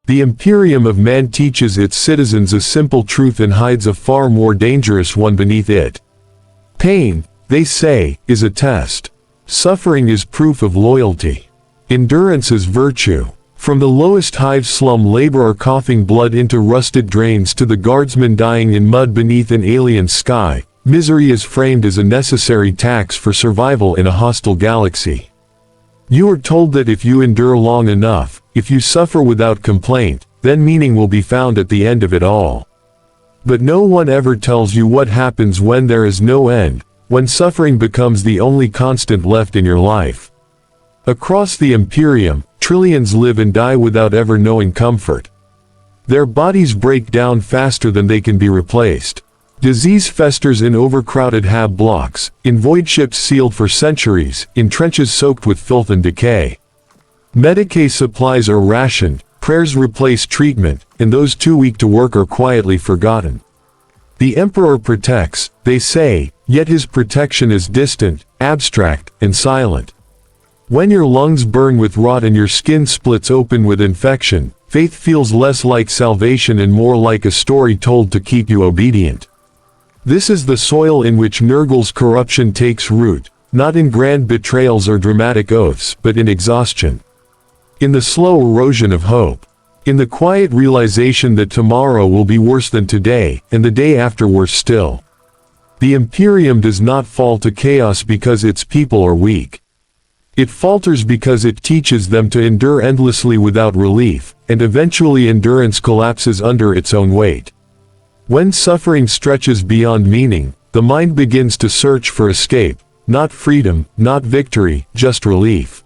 The Imperium of man teaches its citizens a simple truth and hides a far more dangerous one beneath it. Pain, they say, is a test. Suffering is proof of loyalty. Endurance is virtue. From the lowest hive slum laborer coughing blood into rusted drains to the guardsman dying in mud beneath an alien sky, misery is framed as a necessary tax for survival in a hostile galaxy. You are told that if you endure long enough, if you suffer without complaint, then meaning will be found at the end of it all. But no one ever tells you what happens when there is no end, when suffering becomes the only constant left in your life. Across the Imperium, trillions live and die without ever knowing comfort. Their bodies break down faster than they can be replaced. Disease festers in overcrowded hab blocks, in void ships sealed for centuries, in trenches soaked with filth and decay. Medicae supplies are rationed, prayers replace treatment, and those too weak to work are quietly forgotten. The Emperor protects, they say, yet his protection is distant, abstract, and silent. When your lungs burn with rot and your skin splits open with infection, faith feels less like salvation and more like a story told to keep you obedient. This is the soil in which Nurgle's corruption takes root, not in grand betrayals or dramatic oaths, but in exhaustion. In the slow erosion of hope. In the quiet realization that tomorrow will be worse than today, and the day after worse still. The Imperium does not fall to chaos because its people are weak. It falters because it teaches them to endure endlessly without relief, and eventually endurance collapses under its own weight. When suffering stretches beyond meaning, the mind begins to search for escape, not freedom, not victory, just relief.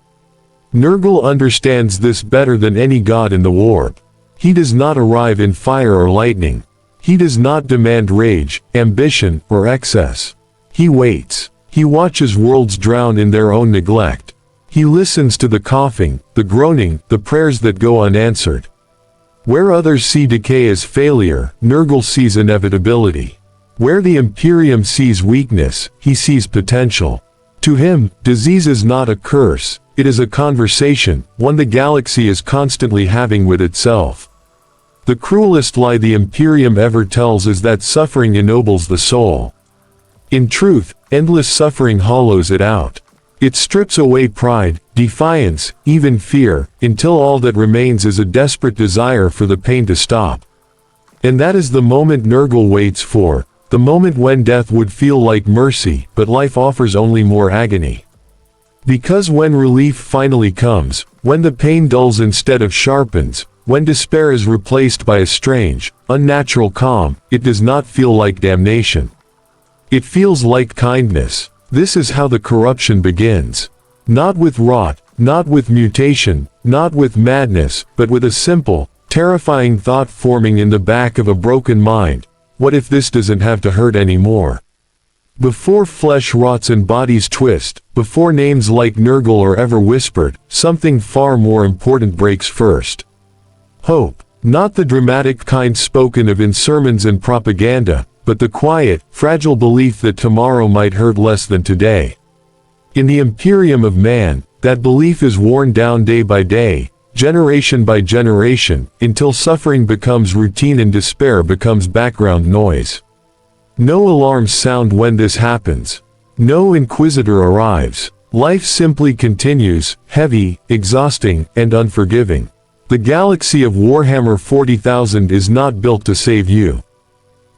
Nurgle understands this better than any god in the warp. He does not arrive in fire or lightning. He does not demand rage, ambition, or excess. He waits. He watches worlds drown in their own neglect. He listens to the coughing, the groaning, the prayers that go unanswered. Where others see decay as failure, Nurgle sees inevitability. Where the Imperium sees weakness, he sees potential. To him, disease is not a curse, it is a conversation, one the galaxy is constantly having with itself. The cruelest lie the Imperium ever tells is that suffering ennobles the soul. In truth, endless suffering hollows it out. It strips away pride, defiance, even fear, until all that remains is a desperate desire for the pain to stop. And that is the moment Nurgle waits for, the moment when death would feel like mercy, but life offers only more agony. Because when relief finally comes, when the pain dulls instead of sharpens, when despair is replaced by a strange, unnatural calm, it does not feel like damnation. It feels like kindness. This is how the corruption begins. Not with rot, not with mutation, not with madness, but with a simple, terrifying thought forming in the back of a broken mind. What if this doesn't have to hurt anymore? Before flesh rots and bodies twist, before names like Nurgle are ever whispered, something far more important breaks first. Hope. Not the dramatic kind spoken of in sermons and propaganda, but the quiet, fragile belief that tomorrow might hurt less than today. In the Imperium of man, that belief is worn down day by day, generation by generation, until suffering becomes routine and despair becomes background noise. No alarms sound when this happens. No inquisitor arrives. Life simply continues, heavy, exhausting, and unforgiving. The galaxy of Warhammer 40,000 is not built to save you.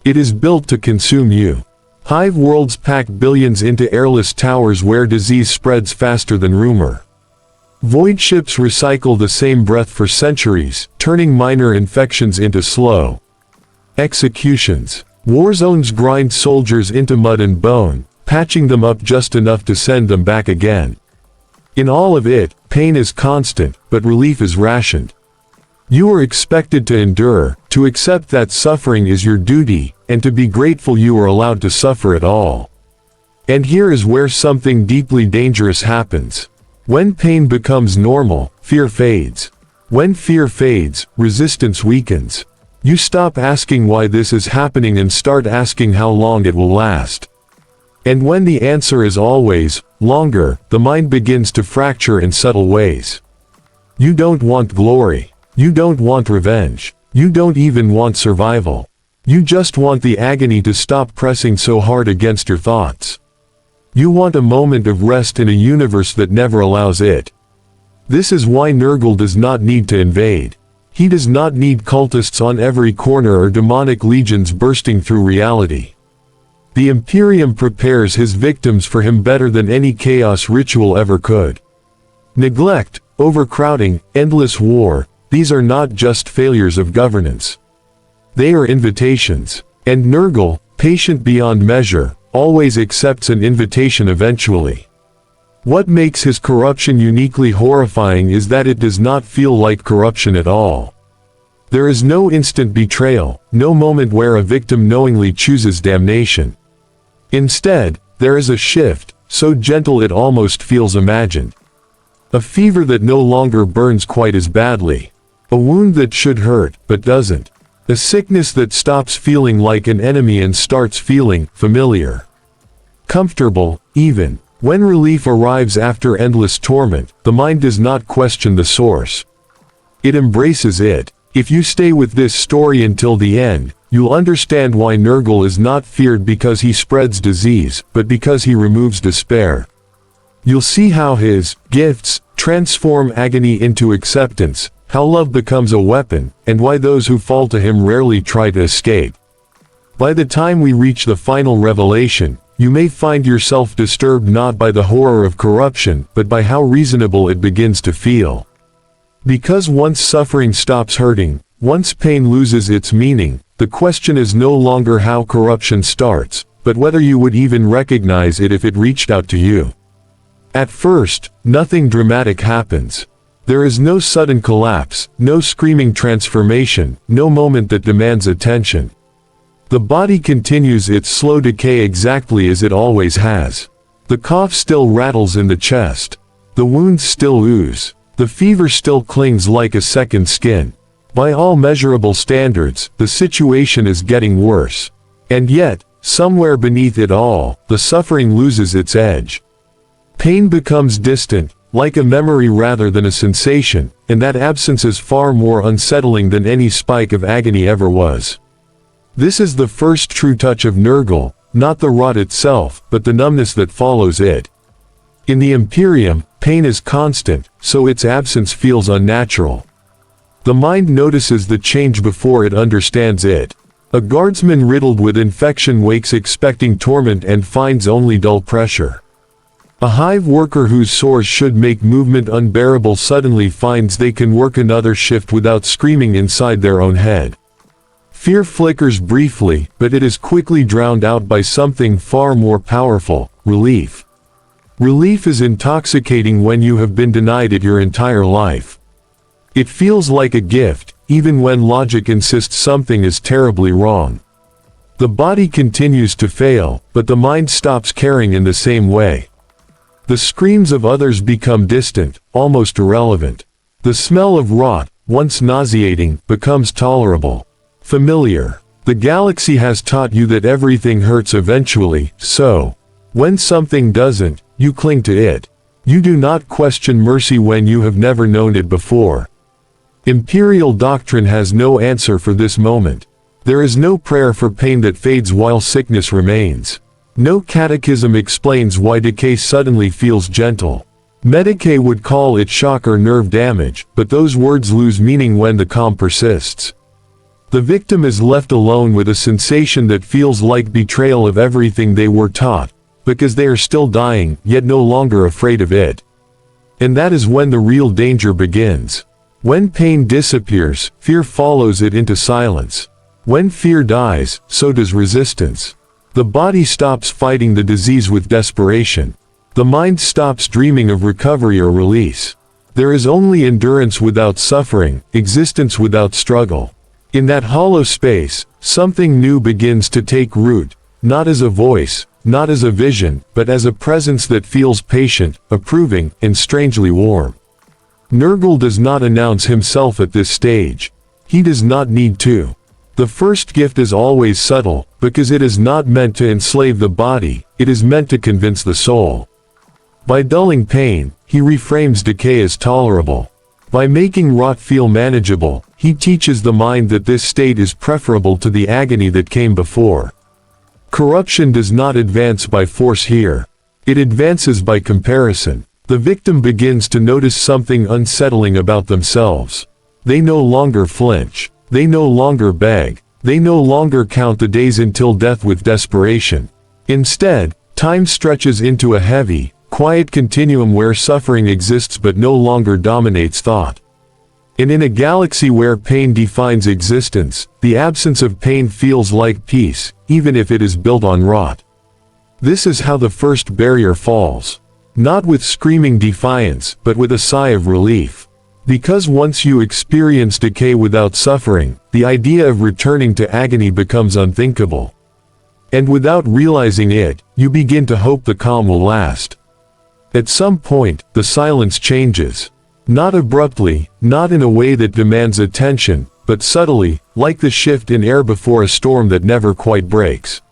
It is built to consume you. Hive worlds pack billions into airless towers where disease spreads faster than rumor. Void ships recycle the same breath for centuries, turning minor infections into slow executions. War zones grind soldiers into mud and bone, patching them up just enough to send them back again. In all of it, pain is constant, but relief is rationed. You are expected to endure, to accept that suffering is your duty, and to be grateful you are allowed to suffer at all. And here is where something deeply dangerous happens. When pain becomes normal, fear fades. When fear fades, resistance weakens. You stop asking why this is happening and start asking how long it will last. And when the answer is always, longer, the mind begins to fracture in subtle ways. You don't want glory. You don't want revenge. You don't even want survival. You just want the agony to stop pressing so hard against your thoughts. You want a moment of rest in a universe that never allows it. This is why Nurgle does not need to invade. He does not need cultists on every corner or demonic legions bursting through reality. The Imperium prepares his victims for him better than any chaos ritual ever could. Neglect, overcrowding, endless war, these are not just failures of governance. They are invitations. And Nurgle, patient beyond measure, always accepts an invitation eventually. What makes his corruption uniquely horrifying is that it does not feel like corruption at all. There is no instant betrayal, no moment where a victim knowingly chooses damnation. Instead, there is a shift, so gentle it almost feels imagined. A fever that no longer burns quite as badly. A wound that should hurt, but doesn't. A sickness that stops feeling like an enemy and starts feeling familiar. Comfortable, even. When relief arrives after endless torment, the mind does not question the source. It embraces it. If you stay with this story until the end, you'll understand why Nurgle is not feared because he spreads disease, but because he removes despair. You'll see how his gifts transform agony into acceptance, how love becomes a weapon, and why those who fall to him rarely try to escape. By the time we reach the final revelation, you may find yourself disturbed not by the horror of corruption, but by how reasonable it begins to feel. Because once suffering stops hurting, once pain loses its meaning, the question is no longer how corruption starts, but whether you would even recognize it if it reached out to you. At first, nothing dramatic happens. There is no sudden collapse, no screaming transformation, no moment that demands attention. The body continues its slow decay exactly as it always has. The cough still rattles in the chest. The wounds still ooze. The fever still clings like a second skin. By all measurable standards, the situation is getting worse. And yet, somewhere beneath it all, the suffering loses its edge. Pain becomes distant, like a memory rather than a sensation, and that absence is far more unsettling than any spike of agony ever was. This is the first true touch of Nurgle, not the rot itself, but the numbness that follows it. In the Imperium, pain is constant, so its absence feels unnatural. The mind notices the change before it understands it. A guardsman riddled with infection wakes expecting torment and finds only dull pressure. A hive worker whose sores should make movement unbearable suddenly finds they can work another shift without screaming inside their own head. Fear flickers briefly, but it is quickly drowned out by something far more powerful: relief. Relief is intoxicating when you have been denied it your entire life. It feels like a gift, even when logic insists something is terribly wrong. The body continues to fail, but the mind stops caring in the same way. The screams of others become distant, almost irrelevant. The smell of rot, once nauseating, becomes tolerable. Familiar. The galaxy has taught you that everything hurts eventually, so when something doesn't, you cling to it. You do not question mercy when you have never known it before. Imperial doctrine has no answer for this moment. There is no prayer for pain that fades while sickness remains. No catechism explains why decay suddenly feels gentle. Medicae would call it shock or nerve damage, but those words lose meaning when the calm persists. The victim is left alone with a sensation that feels like betrayal of everything they were taught, because they are still dying, yet no longer afraid of it. And that is when the real danger begins. When pain disappears, fear follows it into silence. When fear dies, so does resistance. The body stops fighting the disease with desperation. The mind stops dreaming of recovery or release. There is only endurance without suffering, existence without struggle. In that hollow space, something new begins to take root, not as a voice, not as a vision, but as a presence that feels patient, approving, and strangely warm. Nurgle does not announce himself at this stage. He does not need to. The first gift is always subtle, because it is not meant to enslave the body, it is meant to convince the soul. By dulling pain, he reframes decay as tolerable. By making rot feel manageable, he teaches the mind that this state is preferable to the agony that came before. Corruption does not advance by force here. It advances by comparison. The victim begins to notice something unsettling about themselves. They no longer flinch. They no longer beg. They no longer count the days until death with desperation. Instead, time stretches into a heavy, quiet continuum where suffering exists but no longer dominates thought. And in a galaxy where pain defines existence, the absence of pain feels like peace, even if it is built on rot. This is how the first barrier falls. Not with screaming defiance, but with a sigh of relief. Because once you experience decay without suffering, the idea of returning to agony becomes unthinkable. And without realizing it, you begin to hope the calm will last. At some point, the silence changes. Not abruptly, not in a way that demands attention, but subtly, like the shift in air before a storm that never quite breaks.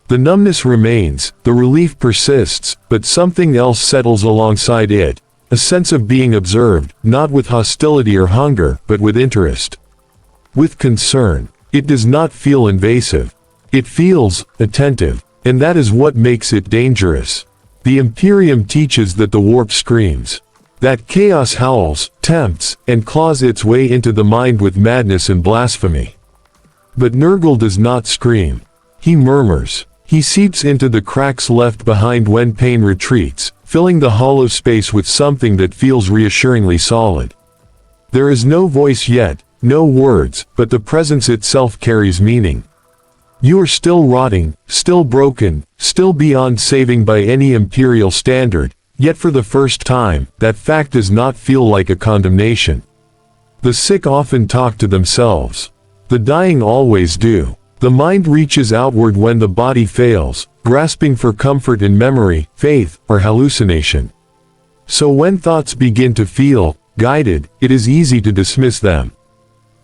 The numbness remains, the relief persists, but something else settles alongside it, a sense of being observed, not with hostility or hunger, but with interest. With concern. It does not feel invasive. It feels attentive, and that is what makes it dangerous. The Imperium teaches that the warp screams. That chaos howls, tempts, and claws its way into the mind with madness and blasphemy. But Nurgle does not scream. He murmurs. He seeps into the cracks left behind when pain retreats, filling the hollow space with something that feels reassuringly solid. There is no voice yet, no words, but the presence itself carries meaning. You are still rotting, still broken, still beyond saving by any imperial standard, yet for the first time, that fact does not feel like a condemnation. The sick often talk to themselves. The dying always do. The mind reaches outward when the body fails, grasping for comfort in memory, faith, or hallucination. So when thoughts begin to feel guided, it is easy to dismiss them.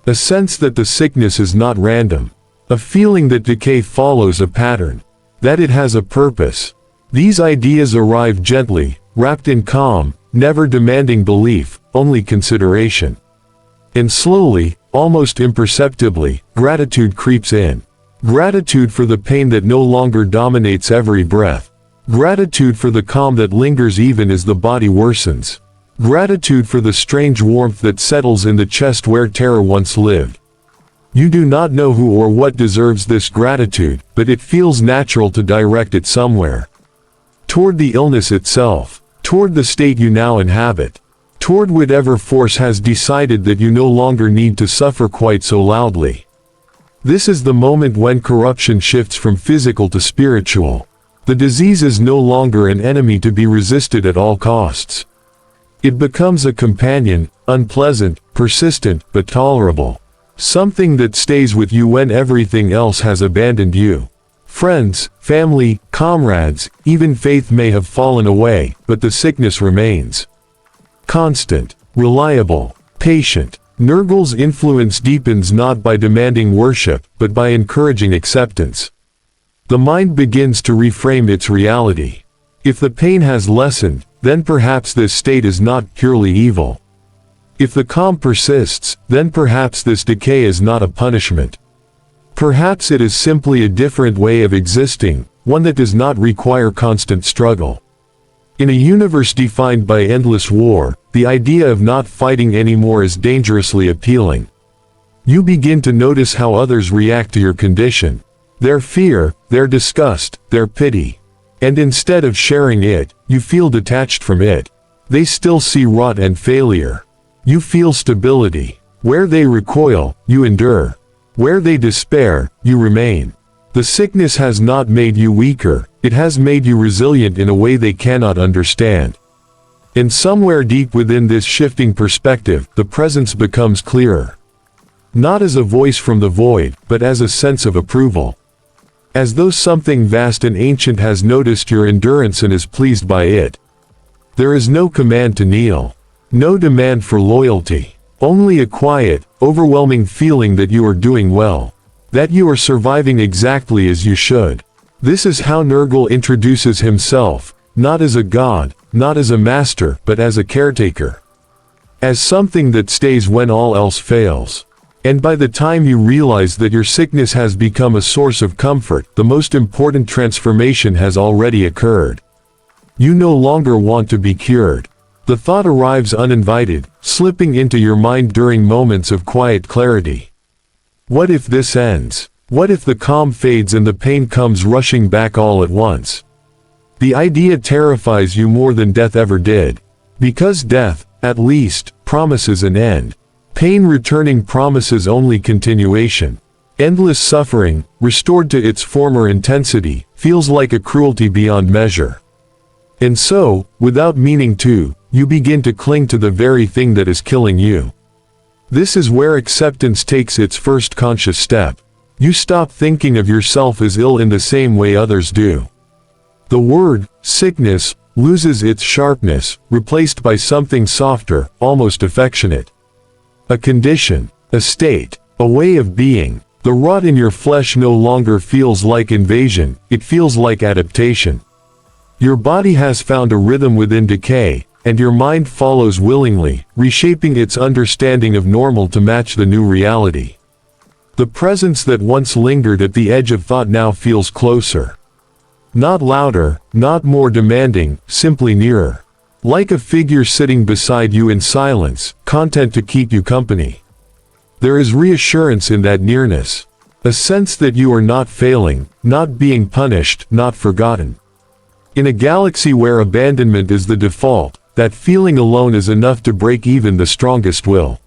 A sense that the sickness is not random. A feeling that decay follows a pattern. That it has a purpose. These ideas arrive gently, wrapped in calm, never demanding belief, only consideration. And slowly, almost imperceptibly, gratitude creeps in. Gratitude for the pain that no longer dominates every breath. Gratitude for the calm that lingers even as the body worsens. Gratitude for the strange warmth that settles in the chest where terror once lived. You do not know who or what deserves this gratitude, but it feels natural to direct it somewhere. Toward the illness itself. Toward the state you now inhabit. Toward whatever force has decided that you no longer need to suffer quite so loudly. This is the moment when corruption shifts from physical to spiritual. The disease is no longer an enemy to be resisted at all costs. It becomes a companion, unpleasant, persistent, but tolerable. Something that stays with you when everything else has abandoned you. Friends, family, comrades, even faith may have fallen away, but the sickness remains. Constant, reliable, patient. Nurgle's influence deepens not by demanding worship, but by encouraging acceptance. The mind begins to reframe its reality. If the pain has lessened, then perhaps this state is not purely evil. If the calm persists, then perhaps this decay is not a punishment. Perhaps it is simply a different way of existing, one that does not require constant struggle. In a universe defined by endless war, the idea of not fighting anymore is dangerously appealing. You begin to notice how others react to your condition. Their fear, their disgust, their pity. And instead of sharing it, you feel detached from it. They still see rot and failure. You feel stability. Where they recoil, you endure. Where they despair, you remain. The sickness has not made you weaker, it has made you resilient in a way they cannot understand. And somewhere deep within this shifting perspective, the presence becomes clearer. Not as a voice from the void, but as a sense of approval. As though something vast and ancient has noticed your endurance and is pleased by it. There is no command to kneel. No demand for loyalty. Only a quiet, overwhelming feeling that you are doing well. That you are surviving exactly as you should. This is how Nurgle introduces himself, not as a god, not as a master, but as a caretaker. as something that stays when all else fails. And by the time you realize that your sickness has become a source of comfort, the most important transformation has already occurred. You no longer want to be cured. The thought arrives uninvited, slipping into your mind during moments of quiet clarity. What if this ends? What if the calm fades and the pain comes rushing back all at once? The idea terrifies you more than death ever did. Because death, at least, promises an end. Pain returning promises only continuation. Endless suffering, restored to its former intensity, feels like a cruelty beyond measure. And so, without meaning to, you begin to cling to the very thing that is killing you. This is where acceptance takes its first conscious step. You stop thinking of yourself as ill in the same way others do. The word, sickness, loses its sharpness, replaced by something softer, almost affectionate. A condition, a state, a way of being. The rot in your flesh no longer feels like invasion, it feels like adaptation. Your body has found a rhythm within decay, and your mind follows willingly, reshaping its understanding of normal to match the new reality. The presence that once lingered at the edge of thought now feels closer. Not louder, not more demanding, simply nearer. Like a figure sitting beside you in silence, content to keep you company. There is reassurance in that nearness. A sense that you are not failing, not being punished, not forgotten. In a galaxy where abandonment is the default, that feeling alone is enough to break even the strongest will.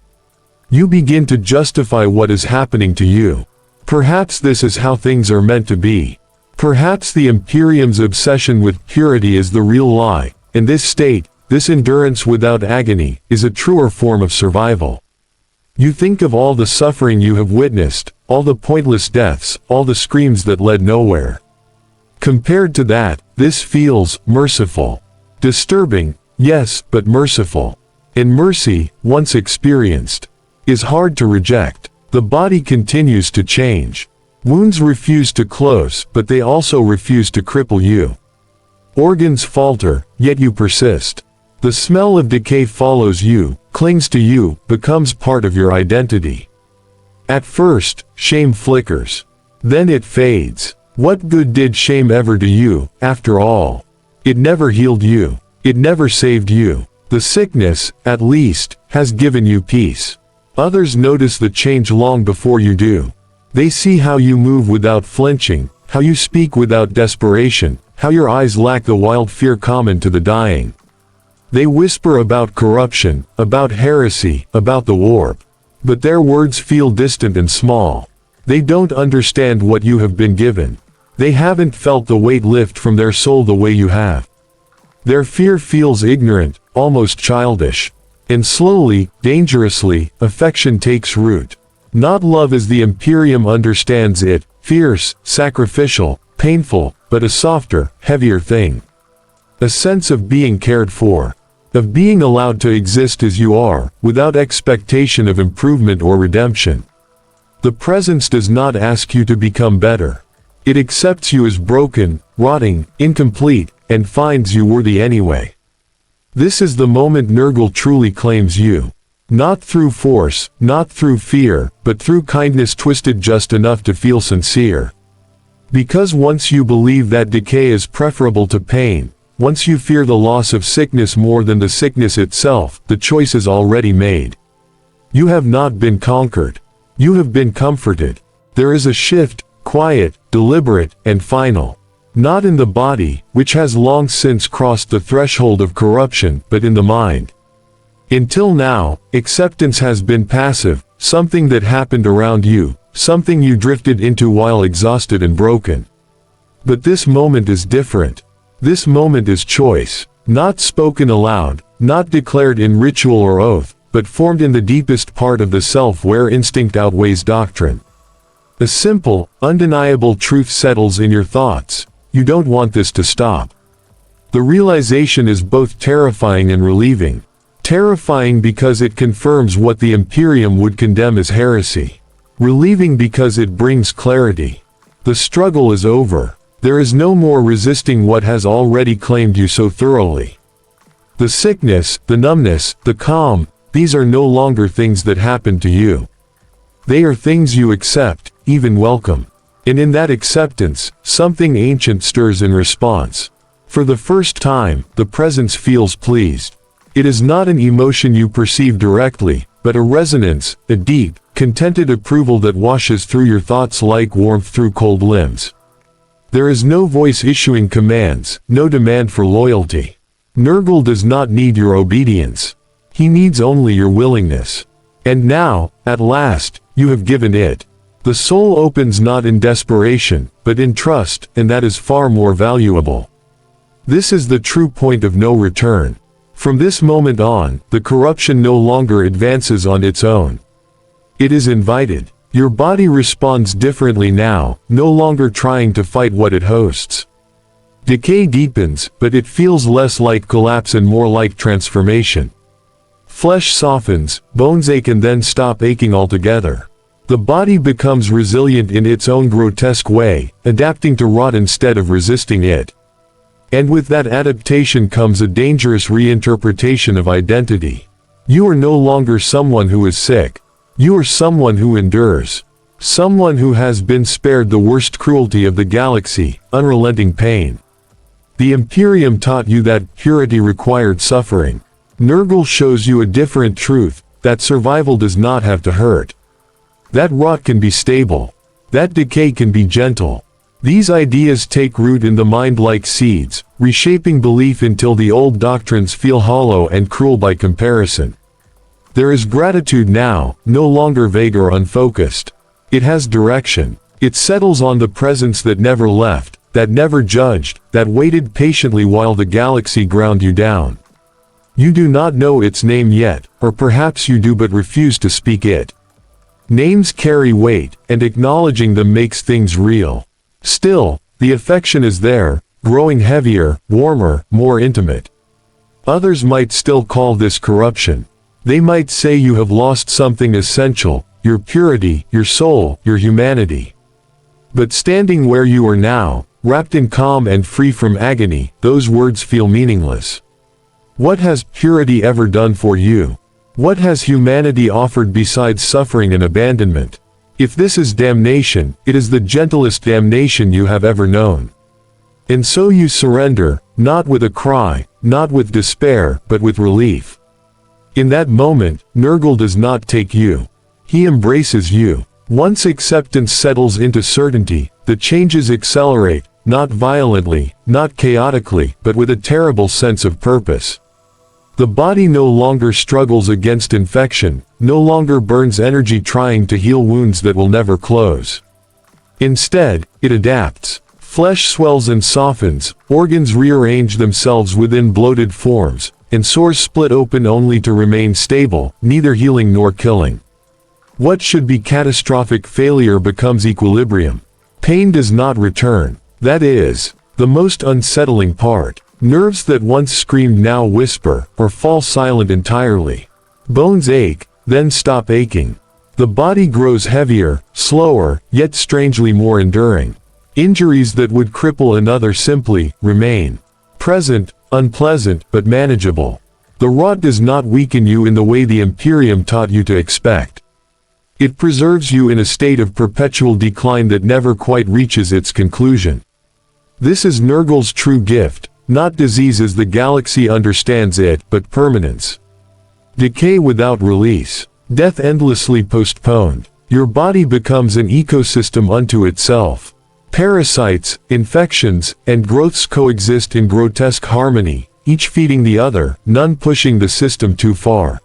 You begin to justify what is happening to you. Perhaps this is how things are meant to be. Perhaps the Imperium's obsession with purity is the real lie, and this state, this endurance without agony, is a truer form of survival. You think of all the suffering you have witnessed, all the pointless deaths, all the screams that led nowhere. Compared to that, this feels merciful. Disturbing, yes, but merciful. And mercy, once experienced, is hard to reject. The body continues to change. Wounds refuse to close, but they also refuse to cripple you. Organs falter, yet you persist. The smell of decay follows you, clings to you, becomes part of your identity. At first, shame flickers. Then it fades. What good did shame ever do you, after all? It never healed you. It never saved you. The sickness, at least, has given you peace. Others notice the change long before you do. They see how you move without flinching, how you speak without desperation, how your eyes lack the wild fear common to the dying. They whisper about corruption, about heresy, about the warp. But their words feel distant and small. They don't understand what you have been given. They haven't felt the weight lift from their soul the way you have. Their fear feels ignorant, almost childish. And slowly, dangerously, affection takes root. Not love as the Imperium understands it, fierce, sacrificial, painful, but a softer, heavier thing. A sense of being cared for. Of being allowed to exist as you are, without expectation of improvement or redemption. The presence does not ask you to become better. It accepts you as broken, rotting, incomplete, and finds you worthy anyway. This is the moment Nurgle truly claims you. Not through force, not through fear, but through kindness twisted just enough to feel sincere. Because once you believe that decay is preferable to pain, once you fear the loss of sickness more than the sickness itself, the choice is already made. You have not been conquered. You have been comforted. There is a shift, quiet, deliberate, and final. Not in the body, which has long since crossed the threshold of corruption, but in the mind. Until now, acceptance has been passive, something that happened around you, something you drifted into while exhausted and broken. But this moment is different. This moment is choice, not spoken aloud, not declared in ritual or oath, but formed in the deepest part of the self where instinct outweighs doctrine. A simple, undeniable truth settles in your thoughts. You don't want this to stop. The realization is both terrifying and relieving. Terrifying because it confirms what the Imperium would condemn as heresy. Relieving because it brings clarity. The struggle is over. There is no more resisting what has already claimed you so thoroughly. The sickness, the numbness, the calm, these are no longer things that happen to you. They are things you accept, even welcome. And in that acceptance, something ancient stirs in response. For the first time, the presence feels pleased. It is not an emotion you perceive directly, but a resonance, a deep, contented approval that washes through your thoughts like warmth through cold limbs. There is no voice issuing commands, no demand for loyalty. Nurgle does not need your obedience. He needs only your willingness. And now, at last, you have given it. The soul opens not in desperation, but in trust, and that is far more valuable. This is the true point of no return. From this moment on, the corruption no longer advances on its own. It is invited. Your body responds differently now, no longer trying to fight what it hosts. Decay deepens, but it feels less like collapse and more like transformation. Flesh softens, bones ache and then stop aching altogether. The body becomes resilient in its own grotesque way, adapting to rot instead of resisting it. And with that adaptation comes a dangerous reinterpretation of identity. You are no longer someone who is sick. You are someone who endures. Someone who has been spared the worst cruelty of the galaxy, unrelenting pain. The Imperium taught you that purity required suffering. Nurgle shows you a different truth, that survival does not have to hurt. That rot can be stable. That decay can be gentle. These ideas take root in the mind like seeds, reshaping belief until the old doctrines feel hollow and cruel by comparison. There is gratitude now, no longer vague or unfocused. It has direction. It settles on the presence that never left, that never judged, that waited patiently while the galaxy ground you down. You do not know its name yet, or perhaps you do but refuse to speak it. Names carry weight, and acknowledging them makes things real. Still, the affection is there, growing heavier, warmer, more intimate. Others might still call this corruption. They might say you have lost something essential, your purity, your soul, your humanity. But standing where you are now, wrapped in calm and free from agony, those words feel meaningless. What has purity ever done for you? What has humanity offered besides suffering and abandonment? If this is damnation, it is the gentlest damnation you have ever known. And so you surrender, not with a cry, not with despair, but with relief. In that moment, Nurgle does not take you. He embraces you. Once acceptance settles into certainty, the changes accelerate, not violently, not chaotically, but with a terrible sense of purpose. The body no longer struggles against infection, no longer burns energy trying to heal wounds that will never close. Instead, it adapts. Flesh swells and softens, organs rearrange themselves within bloated forms, and sores split open only to remain stable, neither healing nor killing. What should be catastrophic failure becomes equilibrium. Pain does not return. That is the most unsettling part. Nerves that once screamed now whisper, or fall silent entirely. Bones ache, then stop aching. The body grows heavier, slower, yet strangely more enduring. Injuries that would cripple another simply remain. Present, unpleasant, but manageable. The rot does not weaken you in the way the Imperium taught you to expect. It preserves you in a state of perpetual decline that never quite reaches its conclusion. This is Nurgle's true gift. Not disease as the galaxy understands it, but permanence. Decay without release. Death endlessly postponed. Your body becomes an ecosystem unto itself. Parasites, infections, and growths coexist in grotesque harmony, each feeding the other, none pushing the system too far.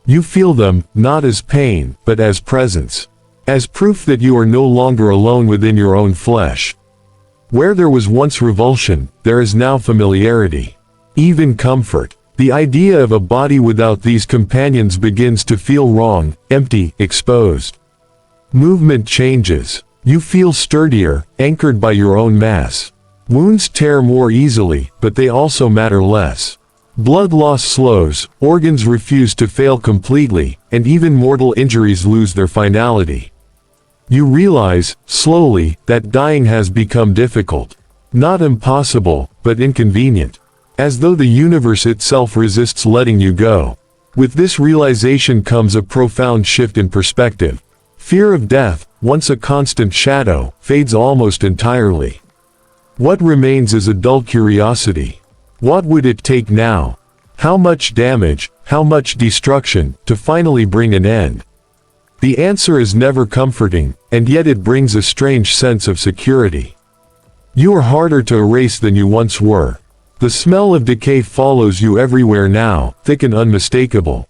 You feel them, not as pain, but as presence. As proof that you are no longer alone within your own flesh. Where there was once revulsion, there is now familiarity. Even comfort. The idea of a body without these companions begins to feel wrong, empty, exposed. Movement changes. You feel sturdier, anchored by your own mass. Wounds tear more easily, but they also matter less. Blood loss slows, organs refuse to fail completely, and even mortal injuries lose their finality. You realize, slowly, that dying has become difficult. Not impossible, but inconvenient. As though the universe itself resists letting you go. With this realization comes a profound shift in perspective. Fear of death, once a constant shadow, fades almost entirely. What remains is a dull curiosity. What would it take now? How much damage, how much destruction, to finally bring an end? The answer is never comforting, and yet it brings a strange sense of security. You are harder to erase than you once were. The smell of decay follows you everywhere now, thick and unmistakable.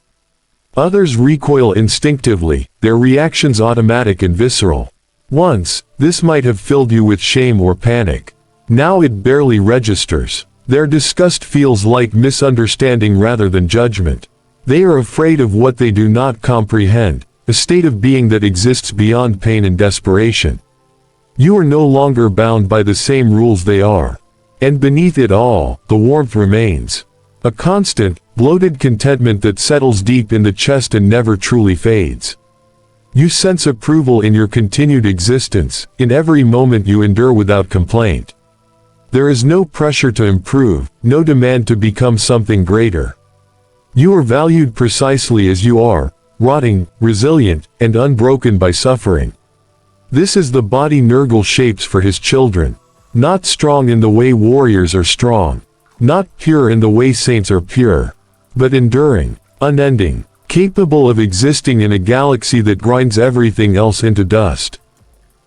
Others recoil instinctively, their reactions automatic and visceral. Once, this might have filled you with shame or panic. Now it barely registers. Their disgust feels like misunderstanding rather than judgment. They are afraid of what they do not comprehend, a state of being that exists beyond pain and desperation. You are no longer bound by the same rules they are. And beneath it all, the warmth remains. A constant, bloated contentment that settles deep in the chest and never truly fades. You sense approval in your continued existence, in every moment you endure without complaint. There is no pressure to improve, no demand to become something greater. You are valued precisely as you are, rotting, resilient, and unbroken by suffering. This is the body Nurgle shapes for his children. Not strong in the way warriors are strong. Not pure in the way saints are pure. But enduring, unending, capable of existing in a galaxy that grinds everything else into dust.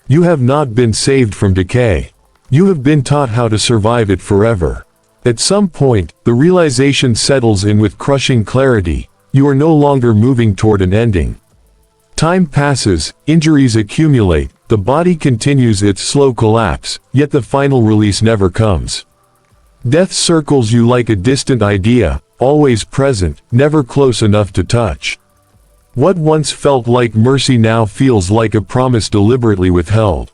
You have not been saved from decay. You have been taught how to survive it forever. At some point, the realization settles in with crushing clarity. You are no longer moving toward an ending. Time passes, injuries accumulate, the body continues its slow collapse, yet the final release never comes. Death circles you like a distant idea, always present, never close enough to touch. What once felt like mercy now feels like a promise deliberately withheld.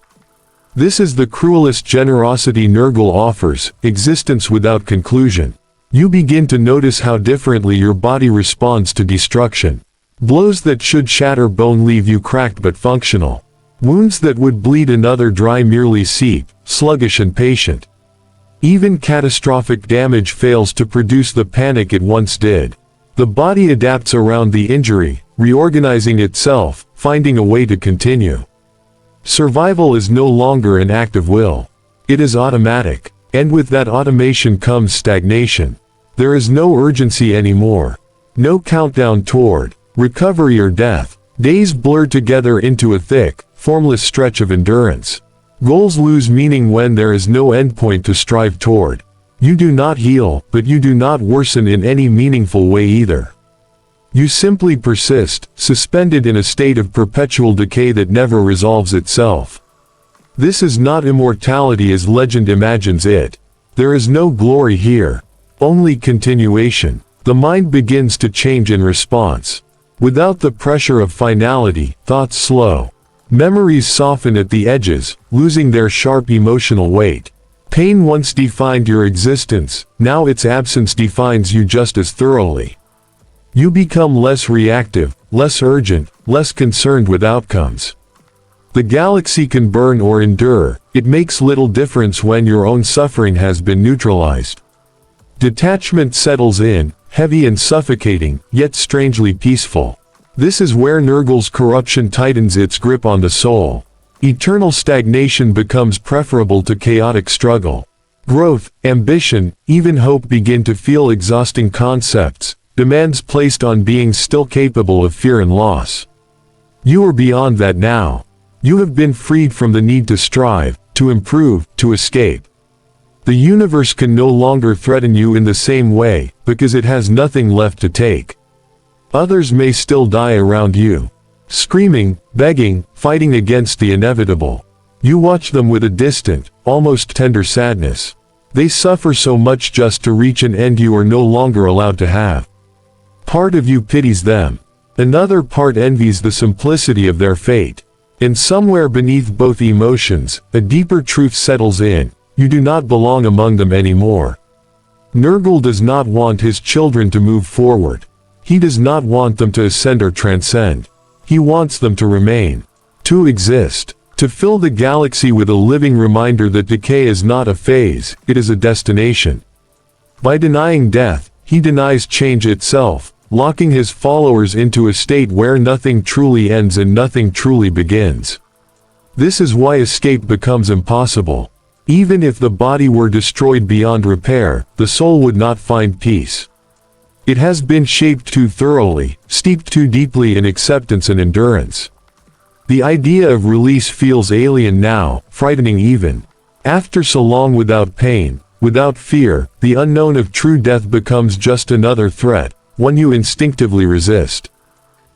This is the cruelest generosity Nurgle offers, existence without conclusion. You begin to notice how differently your body responds to destruction. Blows that should shatter bone leave you cracked but functional. Wounds that would bleed another dry merely seep, sluggish and patient. Even catastrophic damage fails to produce the panic it once did. The body adapts around the injury, reorganizing itself, finding a way to continue. Survival is no longer an act of will. It is automatic, and with that automation comes stagnation. There is no urgency anymore. No countdown toward recovery or death. Days blur together into a thick, formless stretch of endurance. Goals lose meaning when there is no endpoint to strive toward. You do not heal, but you do not worsen in any meaningful way either. You simply persist, suspended in a state of perpetual decay that never resolves itself. This is not immortality as legend imagines it. There is no glory here. Only continuation. The mind begins to change in response. Without the pressure of finality, thoughts slow. Memories soften at the edges, losing their sharp emotional weight. Pain once defined your existence, now its absence defines you just as thoroughly. You become less reactive, less urgent, less concerned with outcomes. The galaxy can burn or endure, it makes little difference when your own suffering has been neutralized. Detachment settles in, heavy and suffocating, yet strangely peaceful. This is where Nurgle's corruption tightens its grip on the soul. Eternal stagnation becomes preferable to chaotic struggle. Growth, ambition, even hope begin to feel exhausting concepts, demands placed on beings still capable of fear and loss. You are beyond that now. You have been freed from the need to strive, to improve, to escape. The universe can no longer threaten you in the same way, because it has nothing left to take. Others may still die around you. Screaming, begging, fighting against the inevitable. You watch them with a distant, almost tender sadness. They suffer so much just to reach an end you are no longer allowed to have. Part of you pities them. Another part envies the simplicity of their fate. And somewhere beneath both emotions, a deeper truth settles in. You do not belong among them anymore. Nurgle does not want his children to move forward. He does not want them to ascend or transcend. He wants them to remain. To exist. To fill the galaxy with a living reminder that decay is not a phase, it is a destination. By denying death, he denies change itself, locking his followers into a state where nothing truly ends and nothing truly begins. This is why escape becomes impossible. Even if the body were destroyed beyond repair, the soul would not find peace. It has been shaped too thoroughly, steeped too deeply in acceptance and endurance. The idea of release feels alien now, frightening even. After so long without pain, without fear, the unknown of true death becomes just another threat, one you instinctively resist.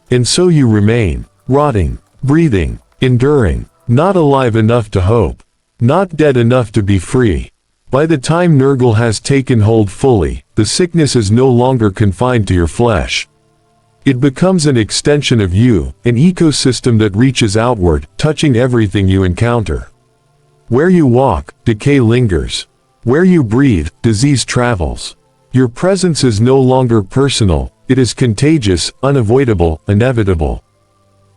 And so you remain, rotting, breathing, enduring, not alive enough to hope, not dead enough to be free. By the time Nurgle has taken hold fully, the sickness is no longer confined to your flesh. It becomes an extension of you, an ecosystem that reaches outward, touching everything you encounter. Where you walk, decay lingers. Where you breathe, disease travels. Your presence is no longer personal, it is contagious, unavoidable, inevitable.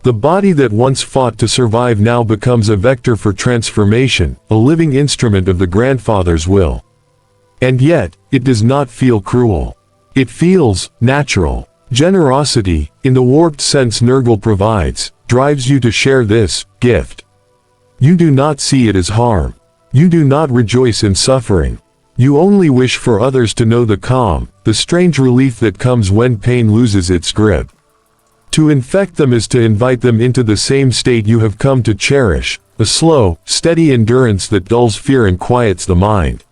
The body that once fought to survive now becomes a vector for transformation, a living instrument of the Grandfather's will. And yet, it does not feel cruel. It feels natural. Generosity, in the warped sense Nurgle provides, drives you to share this gift. You do not see it as harm. You do not rejoice in suffering. You only wish for others to know the calm, the strange relief that comes when pain loses its grip. To infect them is to invite them into the same state you have come to cherish, a slow, steady endurance that dulls fear and quiets the mind.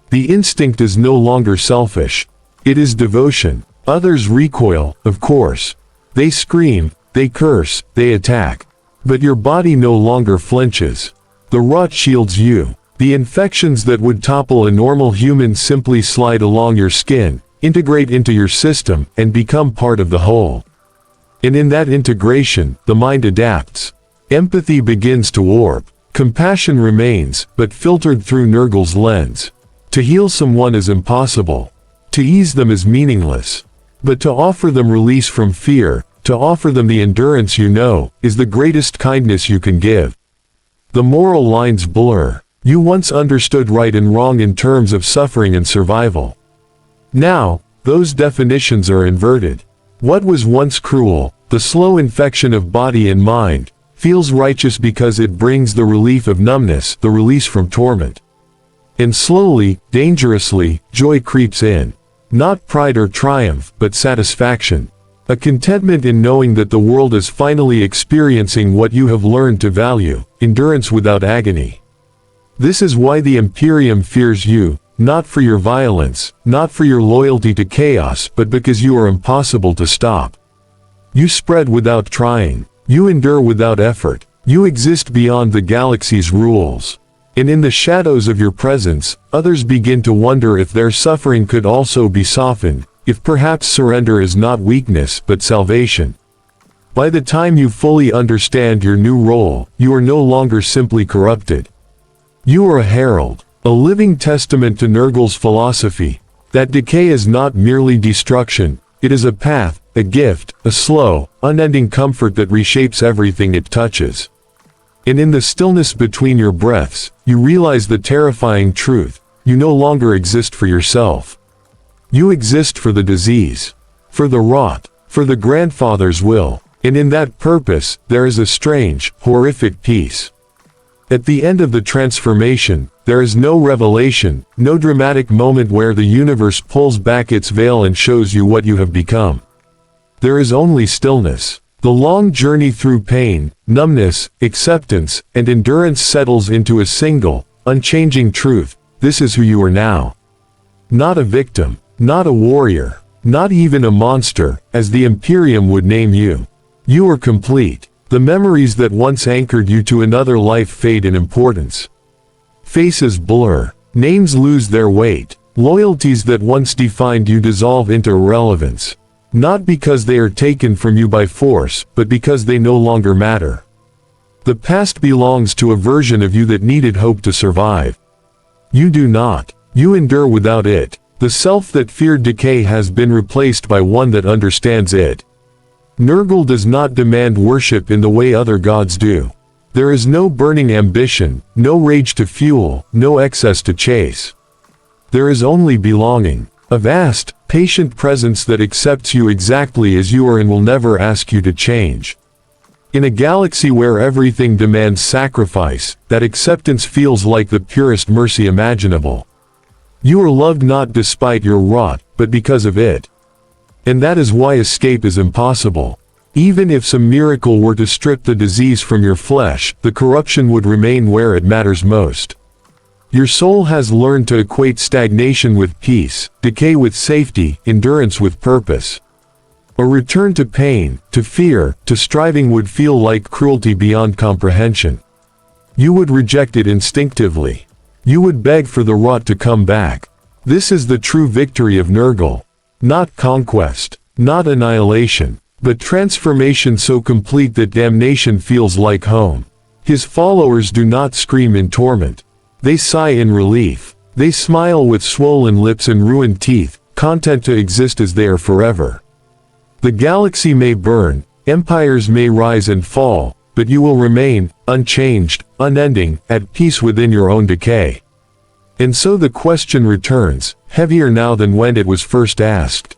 The instinct is no longer selfish. It is devotion. Others recoil, of course. They scream, they curse, they attack. But your body no longer flinches. The rot shields you. The infections that would topple a normal human simply slide along your skin, integrate into your system, and become part of the whole. And in that integration, the mind adapts. Empathy begins to warp. Compassion remains, but filtered through Nurgle's lens. To heal someone is impossible. To ease them is meaningless. But to offer them release from fear, to offer them the endurance you know, is the greatest kindness you can give. The moral lines blur. You once understood right and wrong in terms of suffering and survival. Now, those definitions are inverted. What was once cruel, the slow infection of body and mind, feels righteous because it brings the relief of numbness, the release from torment. And slowly, dangerously, joy creeps in. Not pride or triumph, but satisfaction. A contentment in knowing that the world is finally experiencing what you have learned to value, endurance without agony. This is why the Imperium fears you, not for your violence, not for your loyalty to chaos, but because you are impossible to stop. You spread without trying. You endure without effort. You exist beyond the galaxy's rules. And in the shadows of your presence, others begin to wonder if their suffering could also be softened, if perhaps surrender is not weakness but salvation. By the time you fully understand your new role, you are no longer simply corrupted. You are a herald, a living testament to Nurgle's philosophy, that decay is not merely destruction, it is a path, a gift, a slow, unending comfort that reshapes everything it touches. And in the stillness between your breaths, you realize the terrifying truth: you no longer exist for yourself. You exist for the disease, for the rot, for the Grandfather's will, and in that purpose, there is a strange, horrific peace. At the end of the transformation, there is no revelation, no dramatic moment where the universe pulls back its veil and shows you what you have become. There is only stillness. The long journey through pain, numbness, acceptance, and endurance settles into a single, unchanging truth: this is who you are now. Not a victim, not a warrior, not even a monster, as the Imperium would name you. You are complete. The memories that once anchored you to another life fade in importance. Faces blur. Names lose their weight. Loyalties that once defined you dissolve into irrelevance. Not because they are taken from you by force, but because they no longer matter. The past belongs to a version of you that needed hope to survive. You do not. You endure without it. The self that feared decay has been replaced by one that understands it. Nurgle does not demand worship in the way other gods do. There is no burning ambition, no rage to fuel, no excess to chase. There is only belonging. A vast, patient presence that accepts you exactly as you are and will never ask you to change. In a galaxy where everything demands sacrifice, that acceptance feels like the purest mercy imaginable. You are loved not despite your rot, but because of it. And that is why escape is impossible. Even if some miracle were to strip the disease from your flesh, the corruption would remain where it matters most. Your soul has learned to equate stagnation with peace, decay with safety, endurance with purpose. A return to pain, to fear, to striving would feel like cruelty beyond comprehension. You would reject it instinctively. You would beg for the rot to come back. This is the true victory of Nurgle. Not conquest, not annihilation, but transformation so complete that damnation feels like home. His followers do not scream in torment. They sigh in relief. They smile with swollen lips and ruined teeth, content to exist as they are forever. The galaxy may burn, empires may rise and fall, but you will remain, unchanged, unending, at peace within your own decay. And so the question returns, heavier now than when it was first asked.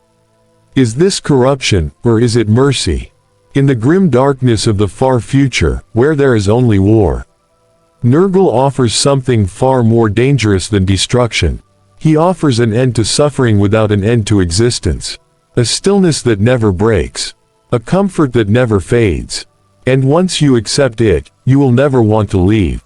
Is this corruption, or is it mercy? In the grim darkness of the far future, where there is only war, Nurgle offers something far more dangerous than destruction. He offers an end to suffering without an end to existence. A stillness that never breaks. A comfort that never fades. And once you accept it, you will never want to leave.